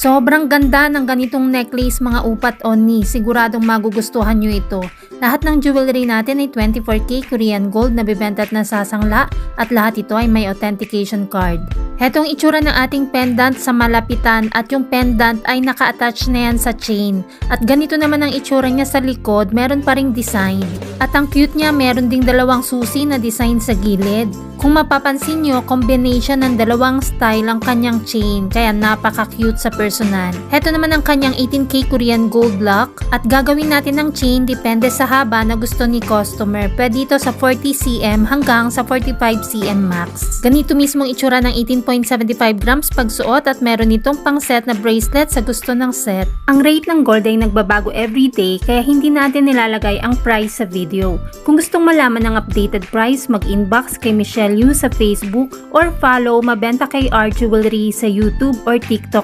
Sobrang ganda ng ganitong necklace mga upat onni, siguradong magugustuhan nyo ito. Lahat ng jewelry natin ay 24K Korean gold na bibenta at nasasangla at lahat ito ay may authentication card. Hetong itsura ng ating pendant sa malapitan at yung pendant ay naka-attach na yan sa chain. At ganito naman ang itsura niya sa likod, meron pa ring design. At ang cute niya, meron ding dalawang susi na design sa gilid. Kung mapapansin nyo, combination ng dalawang style ang kanyang chain, kaya napaka-cute sa personal. Heto naman ang kanyang 18K Korean gold lock at gagawin natin ng chain depende sa haba na gusto ni customer. Pwede ito sa 40cm hanggang sa 45cm max. Ganito mismong itsura ng 18.75 grams pagsuot at meron itong pang set na bracelet sa gusto ng set. Ang rate ng gold ay nagbabago everyday kaya hindi natin nilalagay ang price sa video. Kung gustong malaman ng updated price, mag-inbox kay Michelle Yu sa Facebook or follow Mabenta KR Jewelry sa YouTube or TikTok